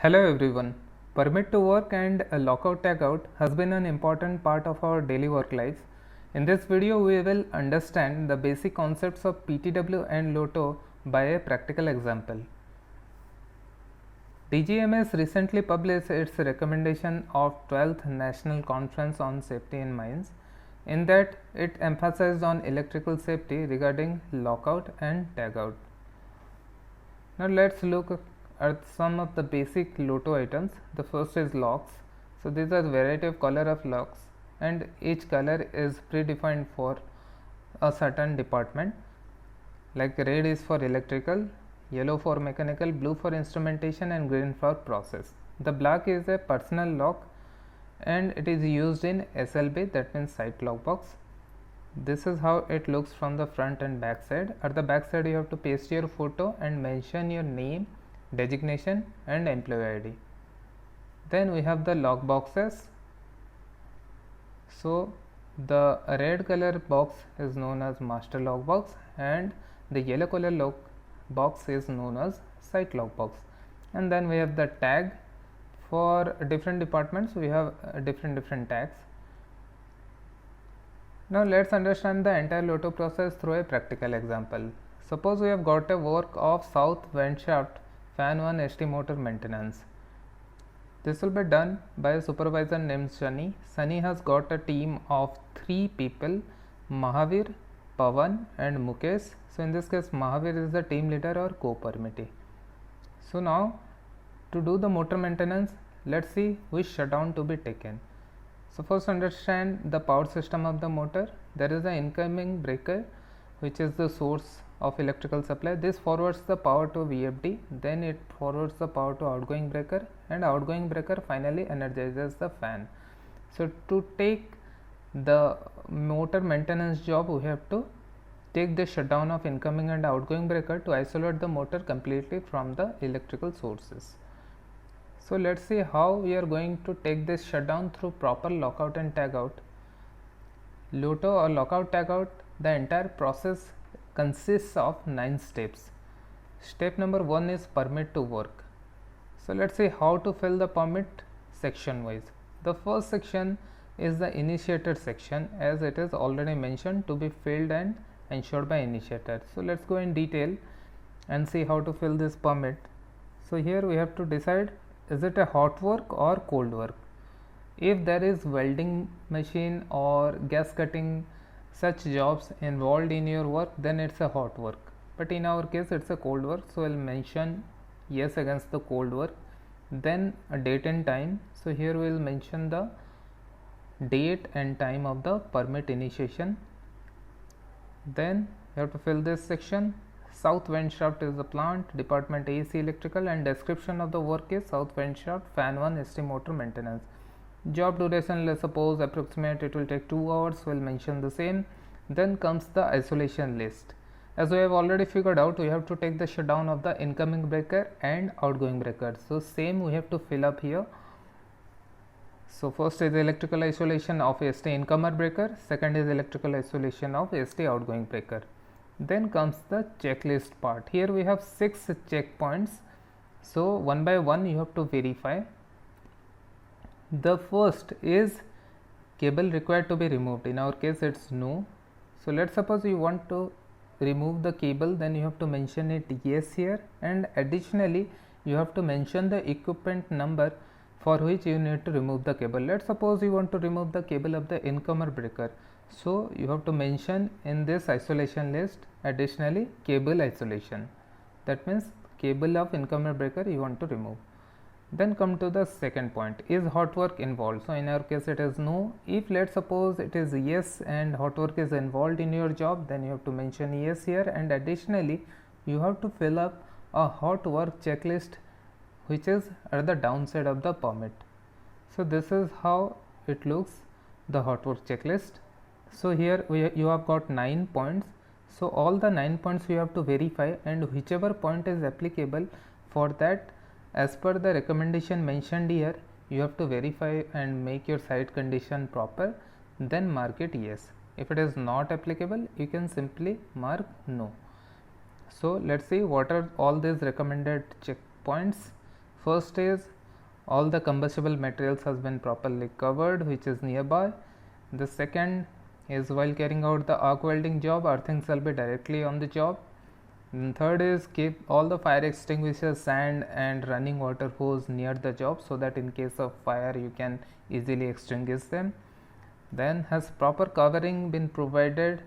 Hello everyone. Permit to work and a lockout tagout has been an important part of our daily work lives. In this video, we will understand the basic concepts of PTW and LOTO by a practical example. DGMS recently published its recommendation of 12th National Conference on Safety in Mines. In that, it emphasized on electrical safety regarding lockout and tagout. Now let's look at some of the basic LOTO items. The first is locks. So these are variety of color of locks, and each color is predefined for a certain department. Like red is for electrical, yellow for mechanical, blue for instrumentation, and green for process. The black is a personal lock, and it is used in SLB, that means site lock box. This is how it looks from the front and back side. At the back side, you have to paste your photo and mention your name, designation, and employee ID. Then we have the lock boxes. So the red color box is known as master lock box, and the yellow color lock box is known as site lock box. And then we have the tag. For different departments, we have different tags. Now let's understand the entire LOTO process through a practical example. Suppose we have got a work of south vent shaft fan 1 ST motor maintenance. This will be done by a supervisor named Sunny. Sunny has got a team of 3 people, Mahavir, Pavan and Mukesh. So in this case, Mahavir is the team leader or co-permittee. So now to do the motor maintenance, let's see which shutdown to be taken. So first understand the power system of the motor. There is an incoming breaker which is the source of electrical supply. This forwards the power to VFD, then it forwards the power to outgoing breaker, and outgoing breaker finally energizes the fan. So to take the motor maintenance job, we have to take the shutdown of incoming and outgoing breaker to isolate the motor completely from the electrical sources. So let's see how we are going to take this shutdown through proper lockout and tagout. LOTO or lockout tagout, the entire process consists of 9 steps. Step number 1 is permit to work. So let's see how to fill the permit section wise. The first section is the initiator section, as it is already mentioned to be filled and ensured by initiator. So let's go in detail and see how to fill this permit. So here we have to decide, is it a hot work or cold work? If there is welding machine or gas cutting, such jobs involved in your work, then it's a hot work. But in our case, it's a cold work, so I'll mention yes against the cold work. Then a date and time. So here we will mention the date and time of the permit initiation. Then you have to fill this section. South vent shaft is the plant, department AC electrical, and description of the work is south vent shaft fan 1 ST motor maintenance. Job duration, let's suppose approximate it will take 2 hours, we'll mention the same. Then comes the isolation list. As we have already figured out, we have to take the shutdown of the incoming breaker and outgoing breaker. So same we have to fill up here. So first is electrical isolation of ST incomer breaker, second is electrical isolation of ST outgoing breaker. Then comes the checklist part. Here we have 6 checkpoints. So one by one you have to verify. The first is cable required to be removed. In our case, it's no. So let's suppose you want to remove the cable, then you have to mention it yes here, and additionally you have to mention the equipment number for which you need to remove the cable. Let's suppose you want to remove the cable of the incomer breaker. So you have to mention in this isolation list additionally cable isolation. That means cable of incomer breaker you want to remove. Then come to the second point, is hot work involved? So in our case it is no. If let's suppose it is yes and hot work is involved in your job, then you have to mention yes here, and additionally you have to fill up a hot work checklist which is at the downside of the permit. So this is how it looks, the hot work checklist. So here you have got 9 points. So all the 9 points you have to verify, and whichever point is applicable for that, as per the recommendation mentioned here, you have to verify and make your site condition proper, then mark it yes. If it is not applicable, you can simply mark no. So let's see what are all these recommended checkpoints. First is all the combustible materials has been properly covered which is nearby. The second is while carrying out the arc welding job, earthing shall be directly on the job. And third is keep all the fire extinguishers, sand and running water hose near the job so that in case of fire you can easily extinguish them. Then has proper covering been provided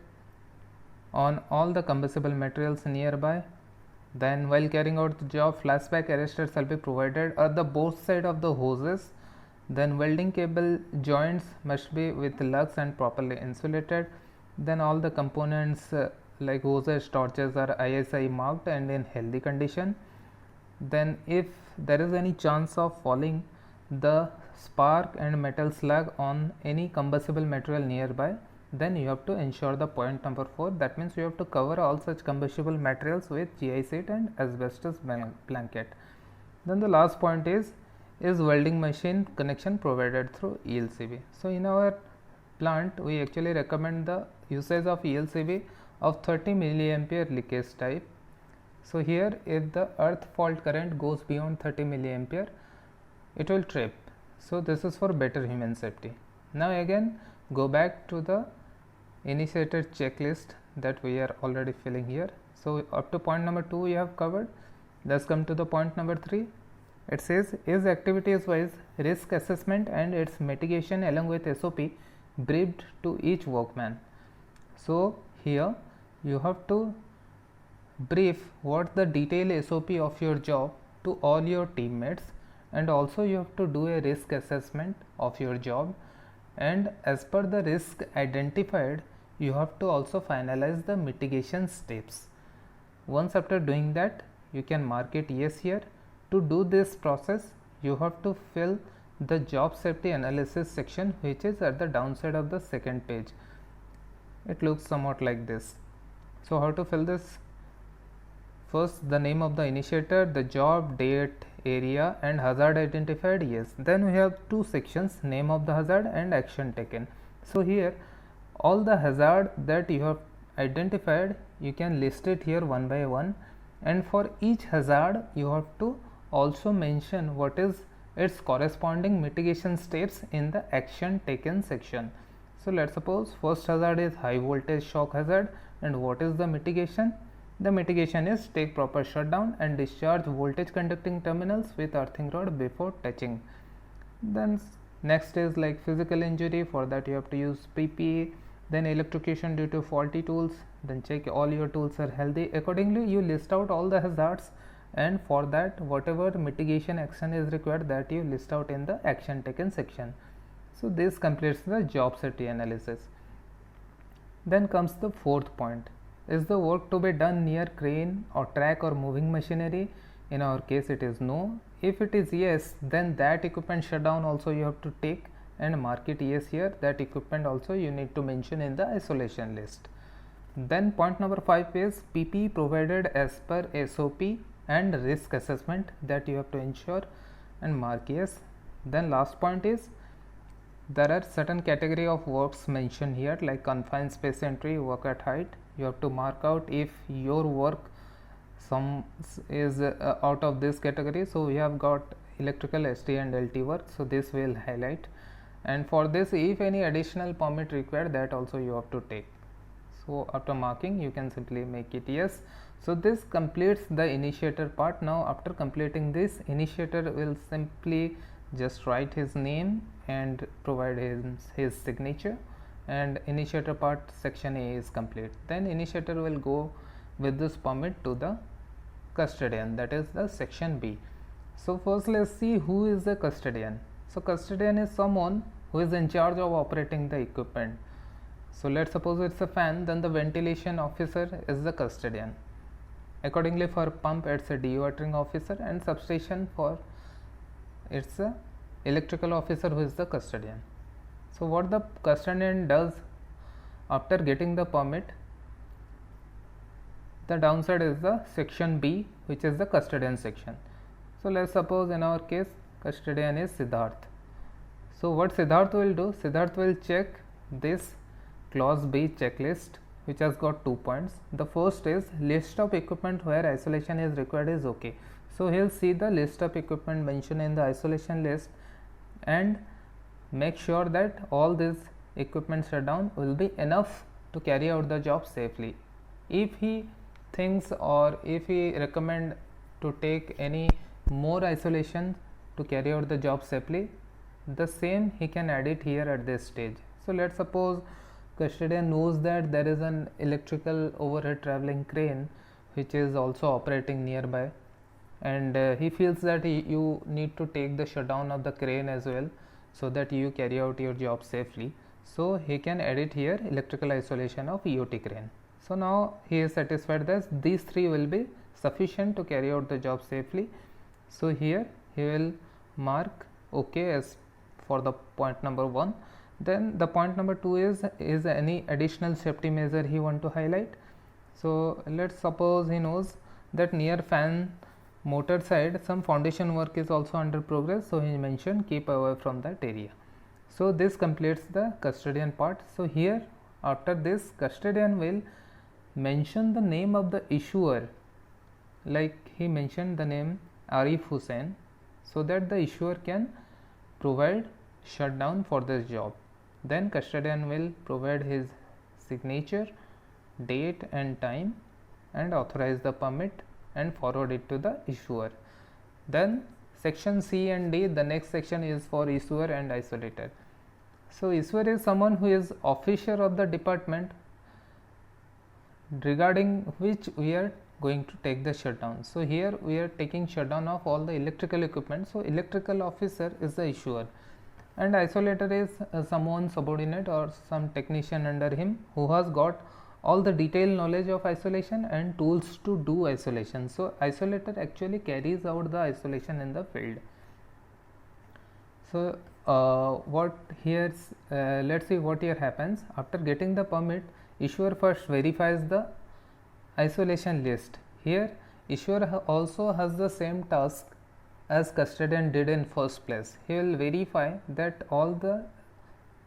on all the combustible materials nearby. Then while carrying out the job, flashback arresters shall be provided at the both side of the hoses. Then welding cable joints must be with lugs and properly insulated. Then all the components like hoses, torches are ISI marked and in healthy condition. Then if there is any chance of falling the spark and metal slug on any combustible material nearby, then you have to ensure the point number 4, that means you have to cover all such combustible materials with GI sheet and asbestos blanket. Then the last point is welding machine connection provided through ELCV. So in our plant we actually recommend the usage of ELCV of 30 milliampere leakage type. So here if the earth fault current goes beyond 30 milliampere, it will trip. So this is for better human safety. Now again go back to the initiator checklist that we are already filling here. So up to point number 2 we have covered. Let's come to the point number 3. It says is activities wise risk assessment and its mitigation along with SOP briefed to each workman. So here you have to brief what the detailed SOP of your job to all your teammates, and also you have to do a risk assessment of your job, and as per the risk identified you have to also finalize the mitigation steps. Once after doing that you can mark it yes here. To do this process you have to fill the job safety analysis section which is at the downside of the second page. It looks somewhat like this. So how to fill this? First the name of the initiator, the job, date, area and hazard identified, yes. Then we have two sections, name of the hazard and action taken. So here all the hazard that you have identified you can list it here one by one, and for each hazard you have to also mention what is its corresponding mitigation steps in the action taken section. So let's suppose first hazard is high voltage shock hazard, and what is the mitigation? The mitigation is take proper shutdown and discharge voltage conducting terminals with earthing rod before touching. Then next is like physical injury, for that you have to use PPE. Then electrocution due to faulty tools, then check all your tools are healthy. Accordingly you list out all the hazards, and for that whatever mitigation action is required that you list out in the action taken section. So this completes the job safety analysis. Then comes the fourth point. Is the work to be done near crane or track or moving machinery? In our case it is no. If it is yes, then that equipment shutdown also you have to take and mark it yes here. That equipment also you need to mention in the isolation list. Then point number 5 is PPE provided as per SOP and risk assessment, that you have to ensure and mark yes. Then last point is there are certain category of works mentioned here like confined space entry, work at height. You have to mark out if your work some is out of this category. So we have got electrical, ST and LT work, so this will highlight, and for this if any additional permit required that also you have to take. So after marking you can simply make it yes. So this completes the initiator part. Now after completing this, initiator will simply just write his name and provide his signature, and initiator part section A is complete. Then initiator will go with this permit to the custodian, that is the section B. So first let's see who is the custodian. So custodian is someone who is in charge of operating the equipment. So let's suppose it's a fan, then the ventilation officer is the custodian. Accordingly for pump it's a dewatering officer, and substation for it's a electrical officer who is the custodian. So what the custodian does after getting the permit, the downside is the section B, which is the custodian section. So let's suppose in our case custodian is Siddharth. So what Siddharth will do, Siddharth will check this clause B checklist which has got 2 points. The first is list of equipment where isolation is required is okay. So he'll see the list of equipment mentioned in the isolation list and make sure that all these equipment shutdown will be enough to carry out the job safely. If he thinks or if he recommend to take any more isolation to carry out the job safely, the same he can add it here at this stage. So let's suppose custodian knows that there is an electrical overhead traveling crane which is also operating nearby, and he feels that you need to take the shutdown of the crane as well so that you carry out your job safely. So he can edit here electrical isolation of EOT crane. So now he is satisfied that these three will be sufficient to carry out the job safely. So here he will mark OK as for the point number 1. Then the point number 2 is any additional safety measure he want to highlight. So let's suppose he knows that near fan motor side some foundation work is also under progress, so he mentioned keep away from that area. So this completes the custodian part. So here after this custodian will mention the name of the issuer, like he mentioned the name Arif Hussain, so that the issuer can provide shutdown for this job. Then custodian will provide his signature, date and time and authorize the permit and forward it to the issuer. Then section C and D, the next section is for issuer and isolator. So issuer is someone who is officer of the department regarding which we are going to take the shutdown. So here we are taking shutdown of all the electrical equipment. So electrical officer is the issuer, and isolator is someone subordinate or some technician under him who has got all the detailed knowledge of isolation and tools to do isolation. So isolator actually carries out the isolation in the field. So what here let's see what here happens. After getting the permit, issuer first verifies the isolation list. Here issuer also has the same task as custodian did in first place. He will verify that all the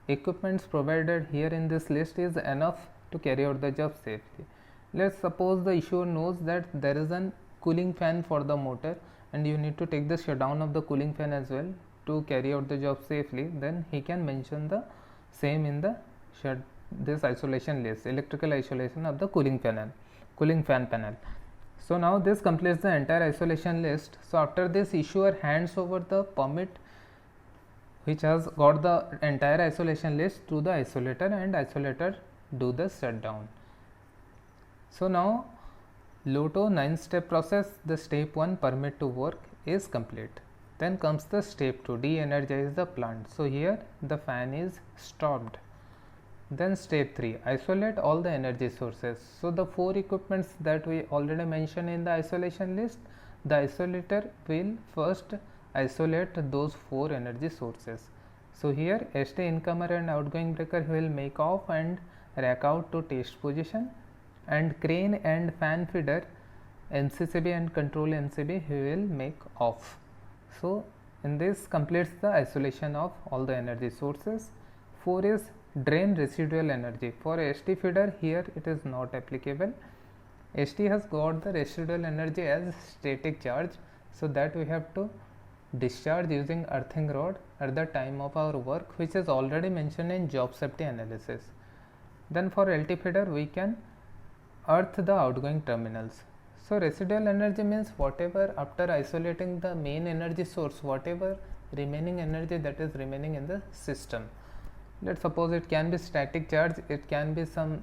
equipments provided here in this list is enough to carry out the job safely. Let's suppose the issuer knows that there is an cooling fan for the motor and you need to take the shutdown of the cooling fan as well to carry out the job safely. Then he can mention the same in the this isolation list, electrical isolation of the cooling fan panel. So now this completes the entire isolation list. So after this, issuer hands over the permit which has got the entire isolation list to the isolator, and isolator do the shutdown. So now LOTO 9-step process, the step 1 permit to work is complete. Then comes the step 2, de-energize the plant. So here the fan is stopped. Then step 3, isolate all the energy sources. So the 4 equipments that we already mentioned in the isolation list, the isolator will first isolate those 4 energy sources. So here ST incomer and outgoing breaker will make off and rack out to test position, and crane and fan feeder NCCB and control NCB he will make off. So in this completes the isolation of all the energy sources. 4 is drain residual energy. For ST feeder here it is not applicable. ST has got the residual energy as static charge, so that we have to discharge using earthing rod at the time of our work, which is already mentioned in job safety analysis. Then for LT feeder we can earth the outgoing terminals. So residual energy means whatever after isolating the main energy source, whatever remaining energy that is remaining in the system. Let's suppose it can be static charge, it can be some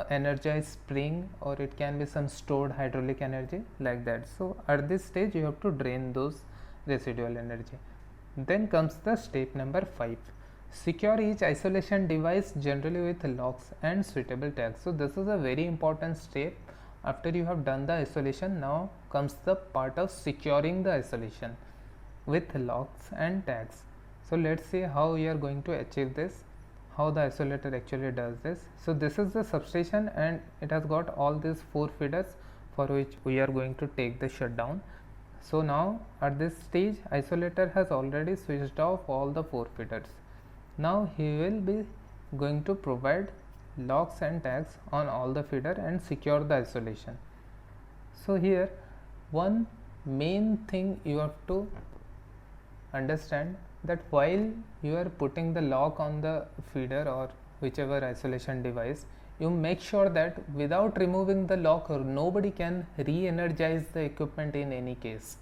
energized spring, or it can be some stored hydraulic energy, like that. So at this stage you have to drain those residual energy. Then comes the step number 5, secure each isolation device generally with locks and suitable tags. So this is a very important step. After you have done the isolation, now comes the part of securing the isolation with locks and tags. So let's see how we are going to achieve this, how the isolator actually does this. So this is the substation and it has got all these 4 feeders for which we are going to take the shutdown. So now at this stage isolator has already switched off all the 4 feeders. Now he will be going to provide locks and tags on all the feeder and secure the isolation. So here one main thing you have to understand that while you are putting the lock on the feeder or whichever isolation device, you make sure that without removing the lock, nobody can re-energize the equipment in any case.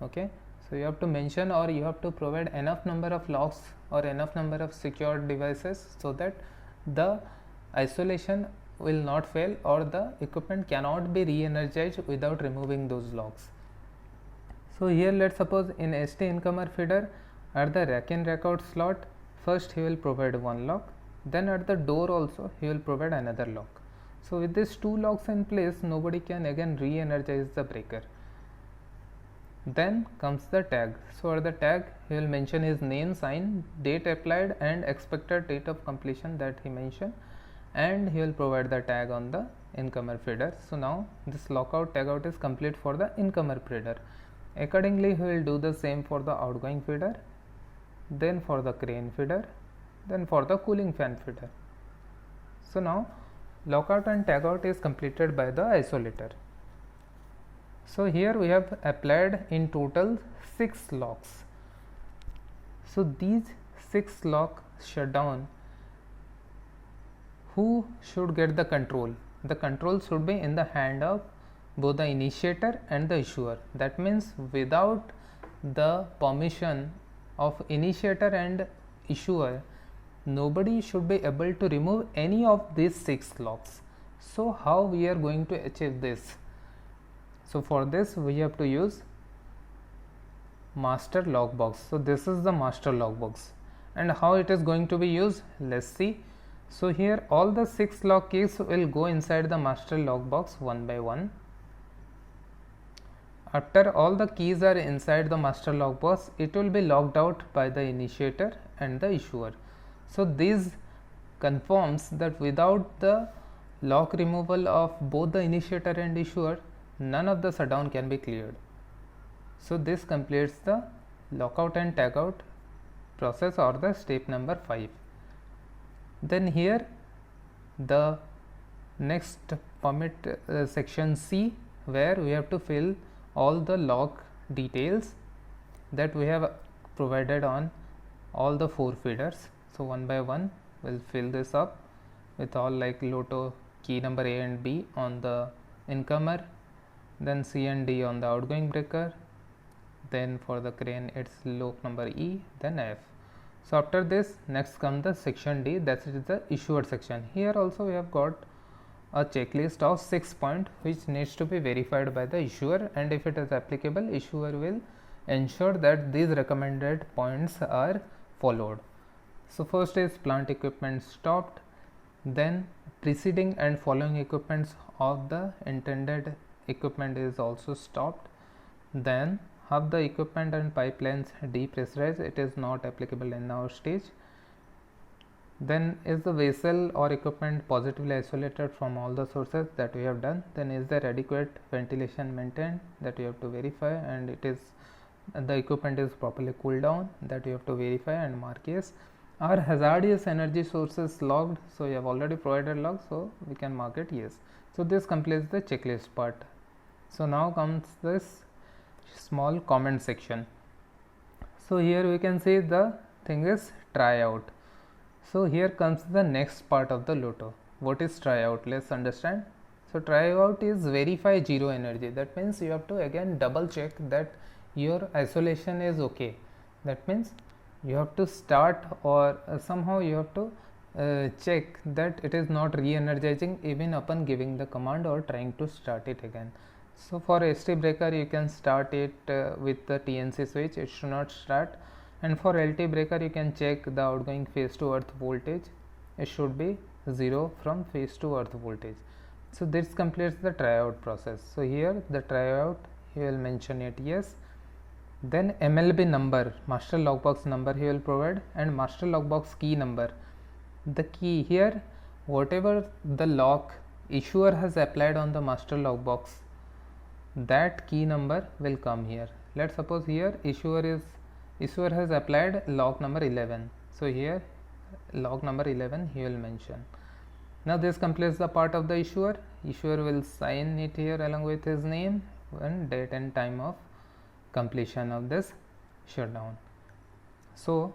Okay, so you have to mention or you have to provide enough number of locks or enough number of secured devices so that the isolation will not fail or the equipment cannot be re-energized without removing those locks. So here let's suppose in ST incomer feeder at the rack in rack out slot, first he will provide one lock, then at the door also he will provide another lock. So with these two locks in place, nobody can again re-energize the breaker. Then comes the tag. So at the tag he will mention his name, sign, date applied and expected date of completion that he mentioned, and he will provide the tag on the incomer feeder. So now this lockout tagout is complete for the incomer feeder. Accordingly, he will do the same for the outgoing feeder, then for the crane feeder, then for the cooling fan feeder. So now lockout and tagout is completed by the isolator. So here we have applied in total 6 locks. So these 6 lock shutdown, who should get the control? The control should be in the hand of both the initiator and the issuer. That means without the permission of initiator and issuer, nobody should be able to remove any of these 6 locks. So how we are going to achieve this? So for this we have to use master lock box. So this is the master lock box, and how it is going to be used, let's see. So here all the 6 lock keys will go inside the master lock box one by one. After all the keys are inside the master lock box, it will be locked out by the initiator and the issuer. So this confirms that without the lock removal of both the initiator and issuer, none of the shutdown can be cleared. So this completes the lockout and tagout process or the step number 5. Then here the next permit section C, where we have to fill all the lock details that we have provided on all the 4 feeders. So one by one we'll fill this up with all like LOTO key number A and B on the incomer, then C and D on the outgoing breaker, then for the crane it's lock number E, then F. So after this, next comes the section D, that is the issuer section. Here also we have got a checklist of 6 points which needs to be verified by the issuer, and if it is applicable, issuer will ensure that these recommended points are followed. So first is plant equipment stopped, then preceding and following equipments of the intended equipment is also stopped, then have the equipment and pipelines depressurized, it is not applicable in our stage. Then is the vessel or equipment positively isolated from all the sources, that we have done. Then is there adequate ventilation maintained, that you have to verify, and it is the equipment is properly cooled down, that you have to verify and mark yes. Are hazardous energy sources logged? So you have already provided log, so we can mark it yes. So this completes the checklist part. So now comes this small comment section. So here we can see the thing is tryout. So here comes the next part of the LOTO. What is tryout? Let's understand. So tryout is verify zero energy. That means you have to again double check that your isolation is okay. That means you have to start or somehow you have to check that it is not re-energizing even upon giving the command or trying to start it again. So for ST breaker you can start it with the TNC switch, it should not start, and for LT breaker you can check the outgoing phase to earth voltage, it should be 0 from phase to earth voltage. So this completes the tryout process. So here the tryout he will mention it yes, then MLB number, master logbox number he will provide, and master logbox key number. The key here, whatever the lock issuer has applied on the master logbox, that key number will come here. Let's suppose here issuer has applied lock number 11. So here lock number 11 he will mention. Now this completes the part of the issuer. Issuer will sign it here along with his name and date and time of completion of this shutdown. So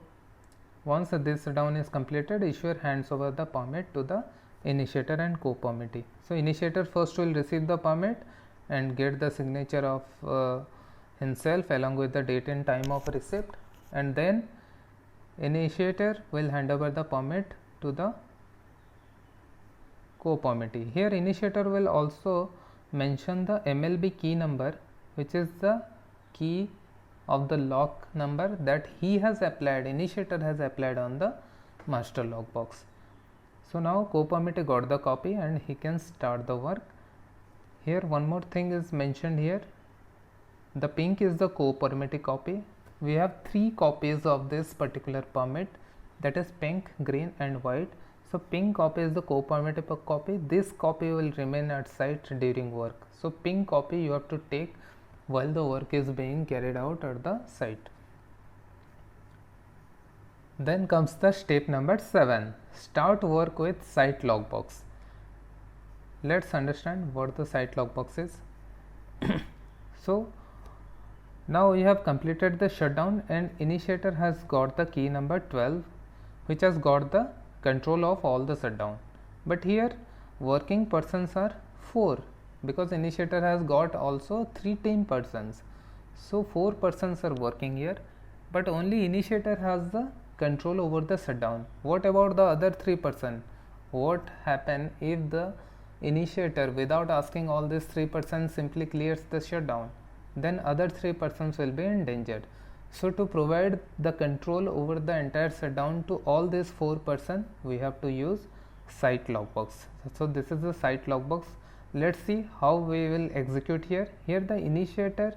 once this shutdown is completed, issuer hands over the permit to the initiator and co-permittee. So initiator first will receive the permit and get the signature of himself along with the date and time of receipt, and then initiator will hand over the permit to the co-permittee. Here initiator will also mention the MLB key number, which is the key of the lock number that he has applied, initiator has applied on the master logbox. So now co-permittee got the copy and he can start the work. Here one more thing is mentioned here. The pink is the co-permittee copy. We have 3 copies of this particular permit, that is pink, green and white. So pink copy is the co-permittee copy. This copy will remain at site during work. So pink copy you have to take while the work is being carried out at the site. Then comes the step number 7, start work with site logbox. Let's understand what the site logbox is. So now we have completed the shutdown and initiator has got the key number 12, which has got the control of all the shutdown. But here working persons are 4, because initiator has got also 3 team persons. So 4 persons are working here, but only initiator has the control over the shutdown. What about the other 3 persons? What happen if the initiator, without asking all these 3 persons, simply clears the shutdown? Then other 3 persons will be endangered. So to provide the control over the entire shutdown to all these 4 persons, we have to use site logbox. So this is the site logbox. Let's see how we will execute here. Here the initiator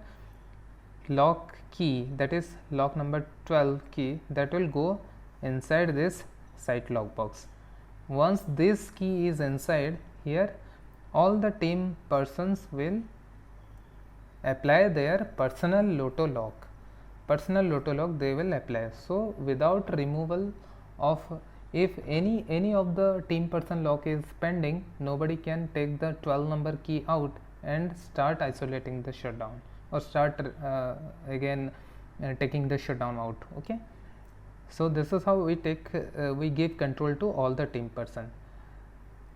lock key, that is lock number 12 key, that will go inside this site logbox. Once this key is inside here, all the team persons will apply their personal Lotto lock. Personal Lotto lock they will apply. So without removal of, if any of the team person lock is pending, nobody can take the 12 number key out and start isolating the shutdown, or start again taking the shutdown out. Okay, so this is how we we give control to all the team person.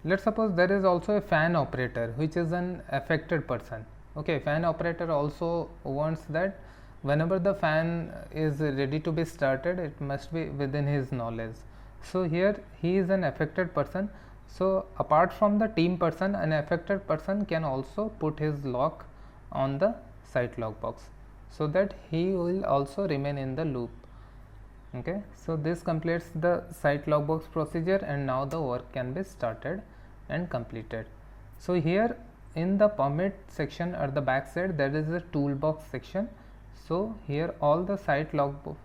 Let's suppose there is also a fan operator which is an affected person. Okay, fan operator also wants that whenever the fan is ready to be started, it must be within his knowledge. So here he is an affected person. So apart from the team person, an affected person can also put his lock on the site logbox, so that he will also remain in the loop. Okay, so this completes the site logbox procedure, and now the work can be started and completed. So here in the permit section at the back side, there is a toolbox section. So here all the site logbox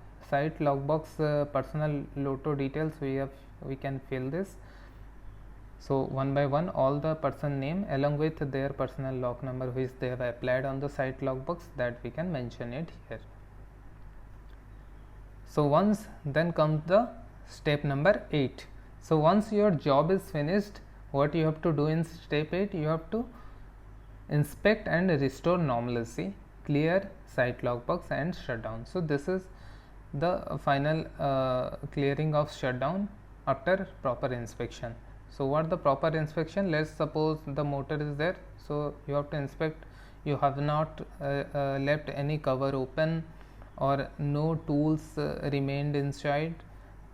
personal Lotto details we can fill this. So one by one, all the person name along with their personal lock number which they have applied on the site logbox, that we can mention it here. So once, then comes the step number 8. So once your job is finished, what you have to do in step 8, you have to inspect and restore normalcy, clear site logbox and shutdown. So this is the final clearing of shutdown after proper inspection. So what the proper inspection? Let's suppose the motor is there, so you have to inspect. You have not left any cover open, or no tools remained inside,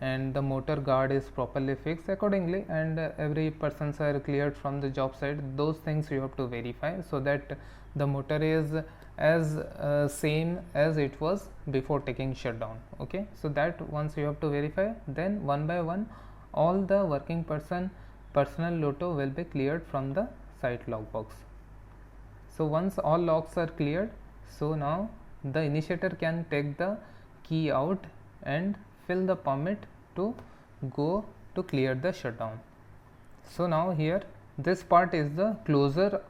and the motor guard is properly fixed accordingly, and every persons are cleared from the job site. Those things you have to verify, so that the motor is as same as it was before taking shutdown. Okay, so that once you have to verify, then one by one all the working personal Lotto will be cleared from the site logbox. So once all logs are cleared, so now the initiator can take the key out and fill the permit to go to clear the shutdown. So now here this part is the closure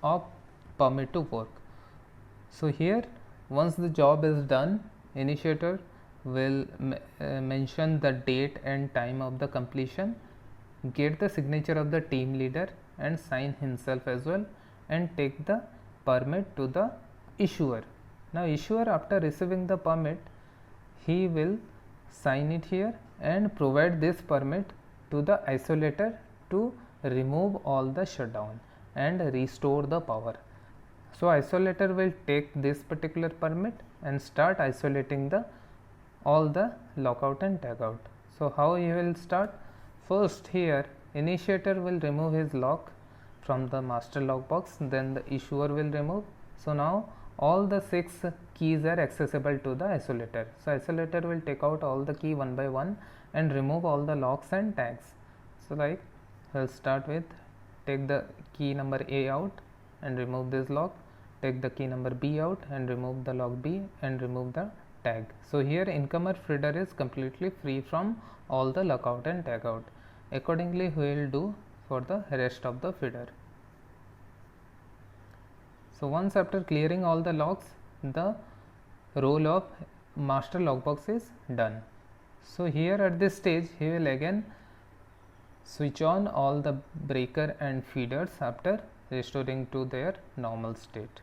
of permit to work. So here once the job is done, initiator will mention the date and time of the completion, get the signature of the team leader and sign himself as well, and take the permit to the issuer. Now issuer, after receiving the permit, he will sign it here and provide this permit to the isolator to remove all the shutdown and restore the power. So isolator will take this particular permit and start isolating all the lockout and tagout. So how he will start? First here initiator will remove his lock from the master lock box, then the issuer will remove. So now all the 6 keys are accessible to the isolator. So isolator will take out all the key one by one and remove all the locks and tags. So like we'll start with take the key number A out and remove this lock, take the key number B out and remove the lock B and remove the tag. So here incomer feeder is completely free from all the lockout and tagout. Accordingly we will do for the rest of the feeder. So once after clearing all the locks, the role of master lockbox is done. So here at this stage he will again switch on all the breaker and feeders after restoring to their normal state.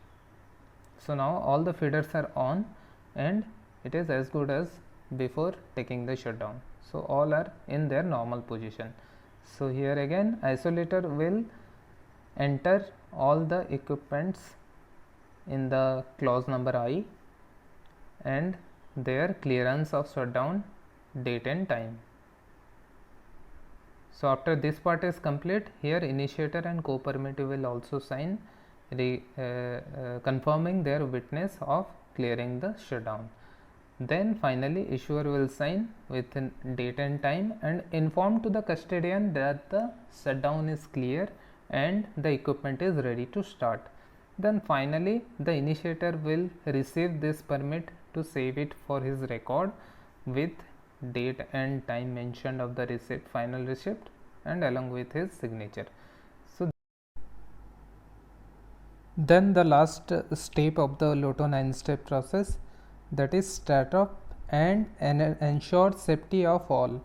So now all the feeders are on and it is as good as before taking the shutdown. So all are in their normal position. So here again isolator will enter all the equipments in the clause number I and their clearance of shutdown date and time. So after this part is complete, here initiator and co-permittee will also sign confirming their witness of clearing the shutdown. Then finally issuer will sign with date and time and inform to the custodian that the shutdown is clear and the equipment is ready to start. Then finally the initiator will receive this permit to save it for his record with date and time mentioned of the receipt, final receipt, and along with his signature. So then the last step of the Lotto 9-step process, that is start up and ensure safety of all.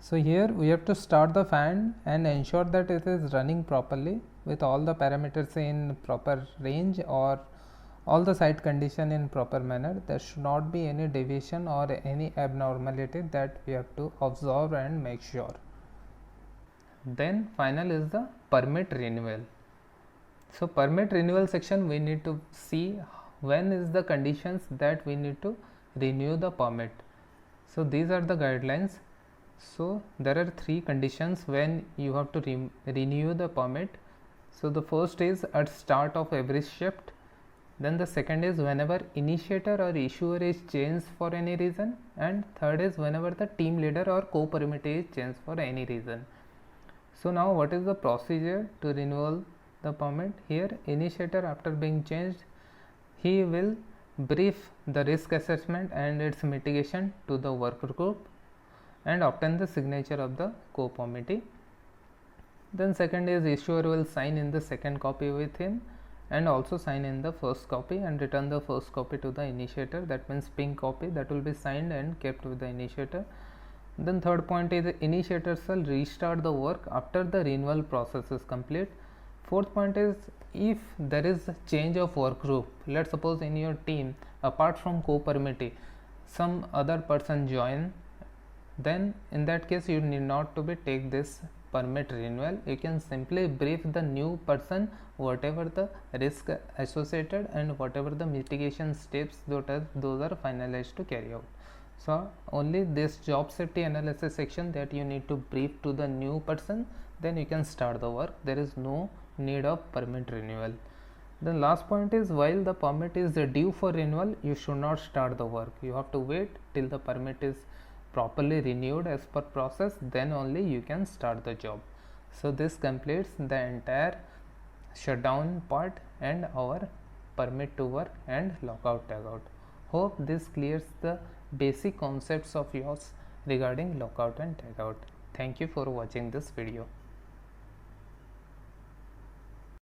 So here we have to start the fan and ensure that it is running properly with all the parameters in proper range or all the site condition in proper manner. There should not be any deviation or any abnormality that we have to observe and make sure. Then final is the permit renewal. So permit renewal section we need to see when is the conditions that we need to renew the permit. So these are the guidelines. So there are 3 conditions when you have to renew the permit. So the first is at start of every shift. Then the second is whenever initiator or issuer is changed for any reason, and third is whenever the team leader or co-permittee is changed for any reason. So now what is the procedure to renewal the permit? Here initiator after being changed, he will brief the risk assessment and its mitigation to the work group and obtain the signature of the co-permittee. Then second is issuer will sign in the second copy with him and also sign in the first copy and return the first copy to the initiator. That means pink copy that will be signed and kept with the initiator. Then third point is the initiator shall restart the work after the renewal process is complete. Fourth point is if there is a change of work group, let's suppose in your team apart from co-permittee some other person join, then in that case you need not to be take this permit renewal. You can simply brief the new person whatever the risk associated and whatever the mitigation steps those are finalized to carry out. So only this job safety analysis section that you need to brief to the new person, then you can start the work. There is no need of permit renewal. The last point is while the permit is due for renewal, you should not start the work. You have to wait till the permit is properly renewed as per process, then only you can start the job. So this completes the entire shutdown part and our permit to work and lockout tagout. Hope this clears the basic concepts of yours regarding lockout and tagout. Thank you for watching this video.